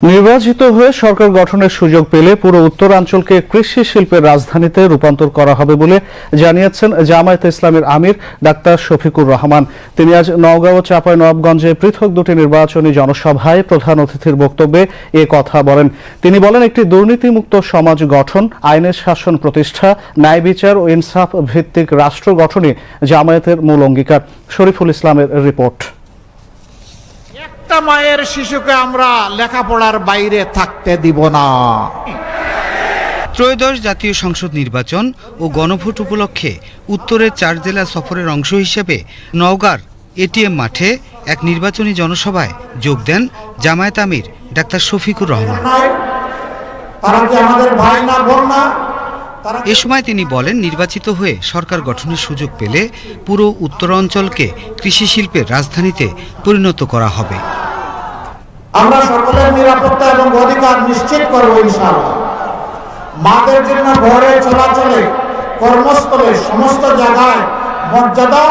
নির্বাচিত হয়ে সরকার গঠনের সুযোগ পেলে পুরো উত্তরাঞ্চলকে কৃষি শিল্পের রাজধানীতে রূপান্তর করা হবে বলে জানিয়েছেন জামায়াতে ইসলামীর আমির ডাক্তার শফিকুর রহমান। তিনি আজ নওগাঁ ও চাঁপাইনবাবগঞ্জে পৃথক দুটি নির্বাচনী জনসভায় প্রধান অতিথির বক্তব্যে এ কথা বলেন। তিনি বলেন, একটি দুর্নীতিমুক্ত সমাজ গঠন, আইনের শাসন প্রতিষ্ঠা, ন্যায় বিচার ও ইনসাফ ভিত্তিক রাষ্ট্র গঠনই জামায়াতের মূল অঙ্গীকার। শরীফুল ইসলামের রিপোর্ট। একটা মায়ের শিশুকে আমরা লেখাপড়ার বাইরে থাকতে দিব না। ত্রয়োদশ জাতীয় সংসদ নির্বাচন ও গণভোট উপলক্ষে উত্তরের 4 জেলা সফরের অংশ হিসেবে নওগাঁর এটিএম মাঠে এক নির্বাচনী জনসভায় যোগ দেন জামায়াত আমির ডাক্তার শফিকুর রহমান। এ সময় তিনি বলেন, নির্বাচিত হয়ে সরকার গঠনের সুযোগ পেলে পুরো উত্তরাঞ্চলকে কৃষি শিল্পের রাজধানীতে পরিণত করা হবে। আমরা সকলের নিরাপত্তা এবং অধিকার নিশ্চিত করব ইনশাআল্লাহ। মাদের জন্য ঘরে চলাচলে, কর্মস্থলে, সমস্ত জায়গায় মর্যাদা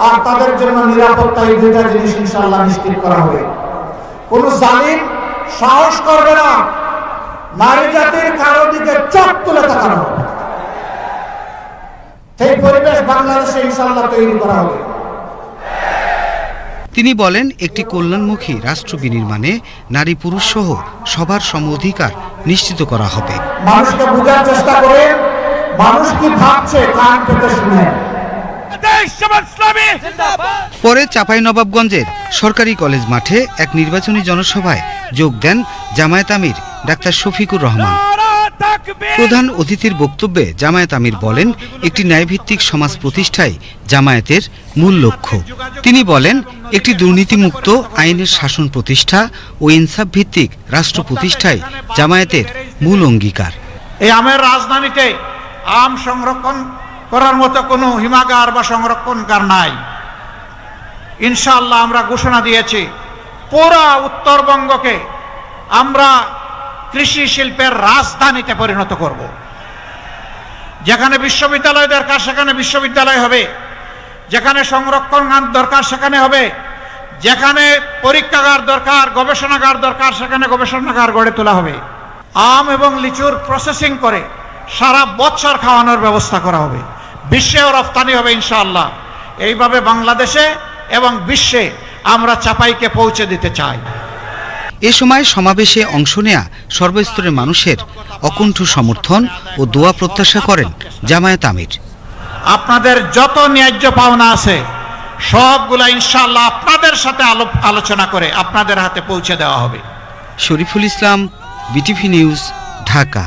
আর তাদের জন্য নিরাপত্তা, এই দুইটা জিনিস ইনশাআল্লাহ নিশ্চিত করা হবে। কোন জালিম সাহস করবে না নারী জাতির কারো দিকে চোখ তুলে তাকানো হবে। সেই পরিবেশ বাংলাদেশে ইনশাআল্লাহ তৈরি করা হবে। তিনি বলেন, একটি কল্যাণমুখী রাষ্ট্র বিনির্মাণে নারী পুরুষ সহ সবার সম অধিকার নিশ্চিত করা হবে। মানুষকে বোঝার চেষ্টা করে, মানুষ কি ভাবছে কান পেতে শুনে। পরে চাঁপাইনবাবগঞ্জের সরকারি কলেজ মাঠে এক নির্বাচনী জনসভায় যোগ দেন জামায়াত আমির ডাক্তার শফিকুর রহমান। প্রধান অতিথির বক্তব্যে জামায়াত আমির বলেন, একটি ন্যায়ভিত্তিক সমাজ প্রতিষ্ঠাই জামায়াতের মূল লক্ষ্য। তিনি বলেন, একটি দুর্নীতিমুক্ত আইনের শাসন প্রতিষ্ঠা ও ইনসাফ ভিত্তিক রাষ্ট্র প্রতিষ্ঠাই জামায়াতের মূল অঙ্গীকার। এই আমের রাজধানীতে আম সংরক্ষণ করার মতো কোনো হিমাগার বা সংরক্ষণগার নাই। ইনশাআল্লাহ আমরা ঘোষণা দিয়েছি, পুরো উত্তরবঙ্গকে আমরা কৃষি শিল্পের রাজধানীতে পরিণত করব। যেখানে বিশ্ববিদ্যালয় দরকার সেখানে বিশ্ববিদ্যালয় হবে, যেখানে সংরক্ষণগার দরকার সেখানে হবে, যেখানে পরীক্ষাগার দরকার, গবেষণাগার দরকার সেখানে গবেষণাগার গড়ে তোলা হবে। আম এবং লিচুর প্রসেসিং করে সারা বছর খাওয়ানোর ব্যবস্থা করা হবে, বিশ্বেও রপ্তানি হবে ইনশাআল্লাহ। এইভাবে বাংলাদেশে এবং বিশ্বে আমরা চাপাইকে পৌঁছে দিতে চাই। এ সময় সমাবেশে অংশ নেয়া সর্বস্তরের মানুষের অকুণ্ঠ সমর্থন ও দোয়া প্রত্যাশা করেন জামায়াত আমির। আপনাদের যত ন্যায্য পাওনা আছে সবগুলা ইনশাআল্লাহ আপনাদের সাথে আলোচনা করে আপনাদের হাতে পৌঁছে দেওয়া হবে। Shariful Islam, BTV news, Dhaka.